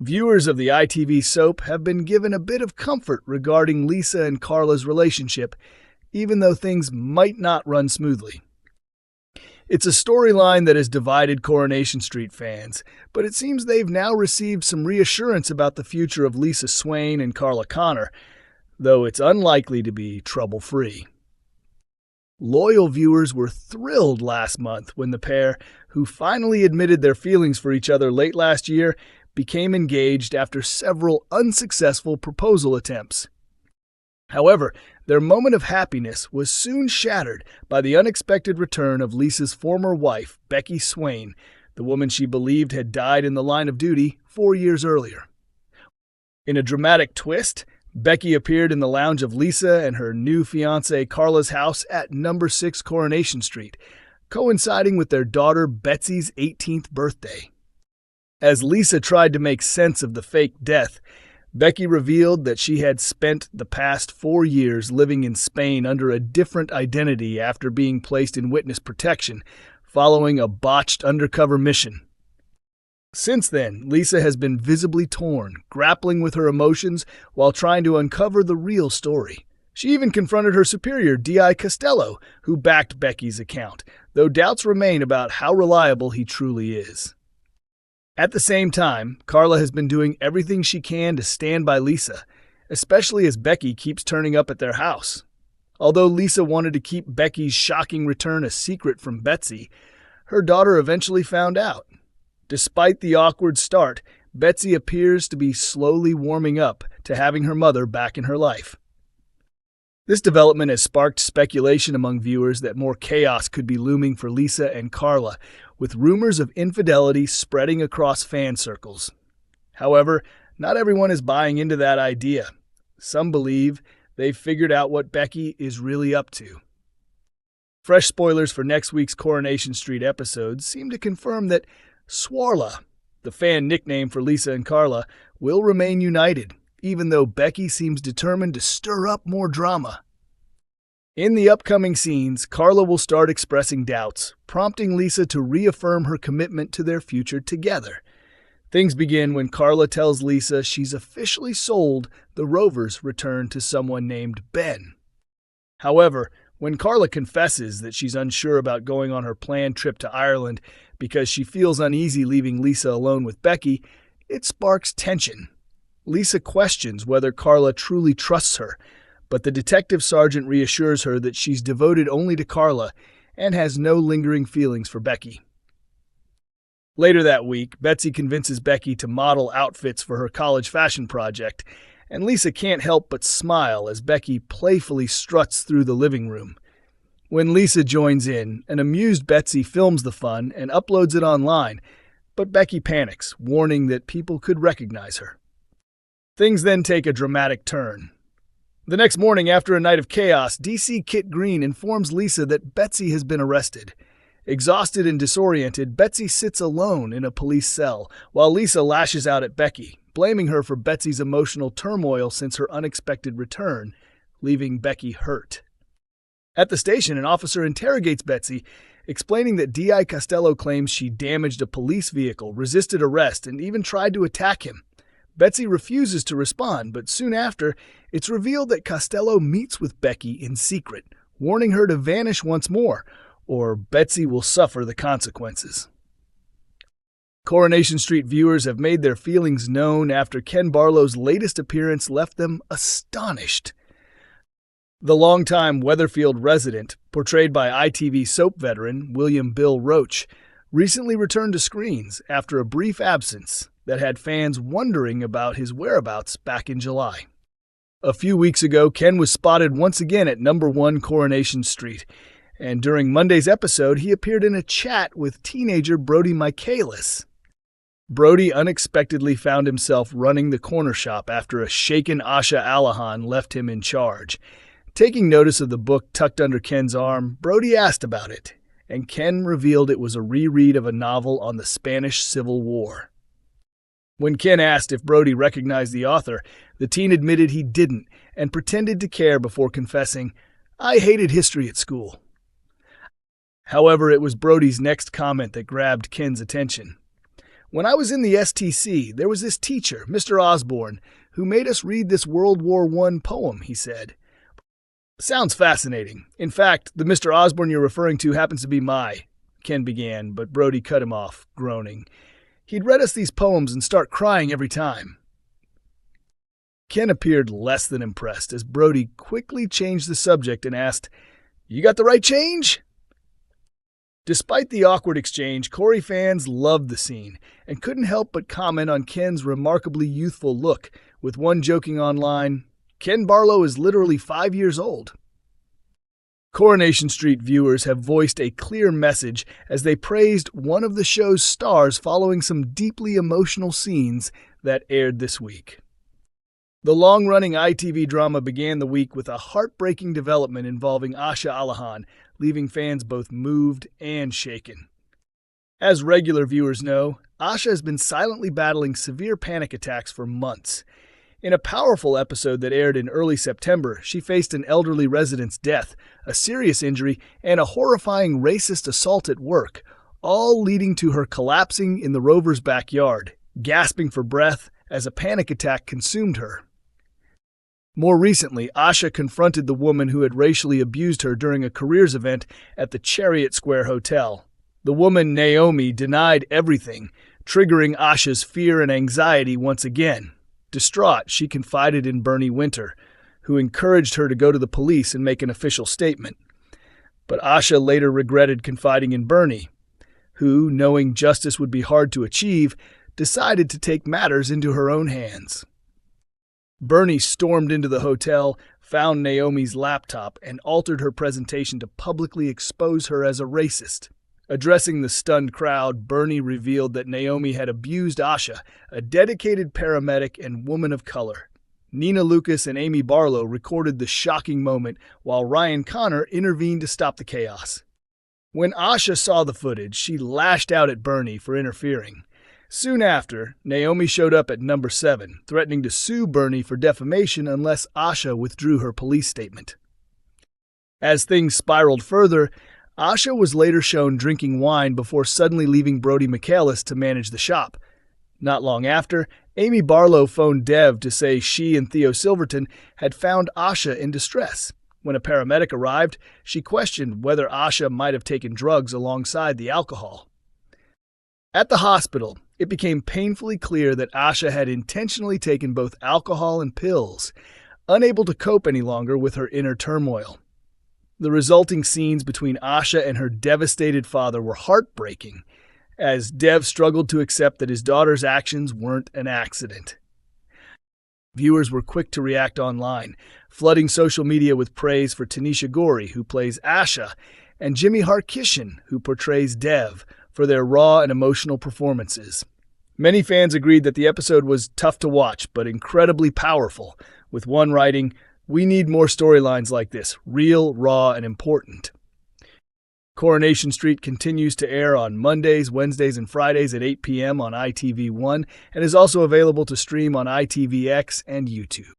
Viewers of the ITV soap have been given a bit of comfort regarding Lisa and Carla's relationship, even though things might not run smoothly. It's a storyline that has divided Coronation Street fans, but it seems they've now received some reassurance about the future of Lisa Swain and Carla Connor, though it's unlikely to be trouble-free. Loyal viewers were thrilled last month when the pair, who finally admitted their feelings for each other late last year, became engaged after several unsuccessful proposal attempts. However, their moment of happiness was soon shattered by the unexpected return of Lisa's former wife, Becky Swain, the woman she believed had died in the line of duty 4 years earlier. In a dramatic twist, Becky appeared in the lounge of Lisa and her new fiancé Carla's house at No. 6 Coronation Street, coinciding with their daughter Betsy's 18th birthday. As Lisa tried to make sense of the fake death, Becky revealed that she had spent the past 4 years living in Spain under a different identity after being placed in witness protection, following a botched undercover mission. Since then, Lisa has been visibly torn, grappling with her emotions while trying to uncover the real story. She even confronted her superior, Costello, who backed Becky's account, though doubts remain about how reliable he truly is. At the same time, Carla has been doing everything she can to stand by Lisa, especially as Becky keeps turning up at their house. Although Lisa wanted to keep Becky's shocking return a secret from Betsy, her daughter eventually found out. Despite the awkward start, Betsy appears to be slowly warming up to having her mother back in her life. This development has sparked speculation among viewers that more chaos could be looming for Lisa and Carla, with rumors of infidelity spreading across fan circles. However, not everyone is buying into that idea. Some believe they've figured out what Becky is really up to. Fresh spoilers for next week's Coronation Street episode seem to confirm that Swarla, the fan nickname for Lisa and Carla, will remain united, even though Becky seems determined to stir up more drama. In the upcoming scenes, Carla will start expressing doubts, prompting Lisa to reaffirm her commitment to their future together. Things begin when Carla tells Lisa she's officially sold the Rovers' return to someone named Ben. However, when Carla confesses that she's unsure about going on her planned trip to Ireland because she feels uneasy leaving Lisa alone with Becky, it sparks tension. Lisa questions whether Carla truly trusts her, but the detective sergeant reassures her that she's devoted only to Carla and has no lingering feelings for Becky. Later that week, Betsy convinces Becky to model outfits for her college fashion project, and Lisa can't help but smile as Becky playfully struts through the living room. When Lisa joins in, an amused Betsy films the fun and uploads it online, but Becky panics, warning that people could recognize her. Things then take a dramatic turn. The next morning, after a night of chaos, DC Kit Green informs Lisa that Betsy has been arrested. Exhausted and disoriented, Betsy sits alone in a police cell, while Lisa lashes out at Becky, blaming her for Betsy's emotional turmoil since her unexpected return, leaving Becky hurt. At the station, an officer interrogates Betsy, explaining that D.I. Costello claims she damaged a police vehicle, resisted arrest, and even tried to attack him. Betsy refuses to respond, but soon after, it's revealed that Costello meets with Becky in secret, warning her to vanish once more, or Betsy will suffer the consequences. Coronation Street viewers have made their feelings known after Ken Barlow's latest appearance left them astonished. The longtime Weatherfield resident, portrayed by ITV soap veteran William Bill Roach, recently returned to screens after a brief absence that had fans wondering about his whereabouts back in July. A few weeks ago, Ken was spotted once again at No. 1 Coronation Street, and during Monday's episode, he appeared in a chat with teenager Brody Michaelis. Brody unexpectedly found himself running the corner shop after a shaken Asha Alahan left him in charge. Taking notice of the book tucked under Ken's arm, Brody asked about it, and Ken revealed it was a reread of a novel on the Spanish Civil War. When Ken asked if Brody recognized the author, the teen admitted he didn't and pretended to care before confessing, "I hated history at school." However, it was Brody's next comment that grabbed Ken's attention. When I was in the STC, there was this teacher, Mr. Osborne, who made us read this World War I poem, he said. Sounds fascinating. In fact, the Mr. Osborne you're referring to happens to be Ken began, but Brody cut him off, groaning. He'd read us these poems and start crying every time. Ken appeared less than impressed as Brody quickly changed the subject and asked, "You got the right change?" Despite the awkward exchange, Corrie fans loved the scene and couldn't help but comment on Ken's remarkably youthful look, with one joking online, "Ken Barlow is literally 5 years old." Coronation Street viewers have voiced a clear message as they praised one of the show's stars following some deeply emotional scenes that aired this week. The long-running ITV drama began the week with a heartbreaking development involving Asha Alahan, leaving fans both moved and shaken. As regular viewers know, Asha has been silently battling severe panic attacks for months. In a powerful episode that aired in early September, she faced an elderly resident's death, a serious injury, and a horrifying racist assault at work, all leading to her collapsing in the Rover's backyard, gasping for breath as a panic attack consumed her. More recently, Asha confronted the woman who had racially abused her during a careers event at the Chariot Square Hotel. The woman, Naomi, denied everything, triggering Asha's fear and anxiety once again. Distraught, she confided in Bernie Winter, who encouraged her to go to the police and make an official statement. But Asha later regretted confiding in Bernie, who, knowing justice would be hard to achieve, decided to take matters into her own hands. Bernie stormed into the hotel, found Naomi's laptop, and altered her presentation to publicly expose her as a racist. Addressing the stunned crowd, Bernie revealed that Naomi had abused Asha, a dedicated paramedic and woman of color. Nina Lucas and Amy Barlow recorded the shocking moment, while Ryan Connor intervened to stop the chaos. When Asha saw the footage, she lashed out at Bernie for interfering. Soon after, Naomi showed up at number 7, threatening to sue Bernie for defamation unless Asha withdrew her police statement. As things spiraled further, Asha was later shown drinking wine before suddenly leaving Brody Michaelis to manage the shop. Not long after, Amy Barlow phoned Dev to say she and Theo Silverton had found Asha in distress. When a paramedic arrived, she questioned whether Asha might have taken drugs alongside the alcohol. At the hospital, it became painfully clear that Asha had intentionally taken both alcohol and pills, unable to cope any longer with her inner turmoil. The resulting scenes between Asha and her devastated father were heartbreaking, as Dev struggled to accept that his daughter's actions weren't an accident. Viewers were quick to react online, flooding social media with praise for Tanisha Gorey, who plays Asha, and Jimmy Harkishan, who portrays Dev, for their raw and emotional performances. Many fans agreed that the episode was tough to watch, but incredibly powerful, with one writing, "We need more storylines like this, real, raw, and important." Coronation Street continues to air on Mondays, Wednesdays, and Fridays at 8 p.m. on ITV1 and is also available to stream on ITVX and YouTube.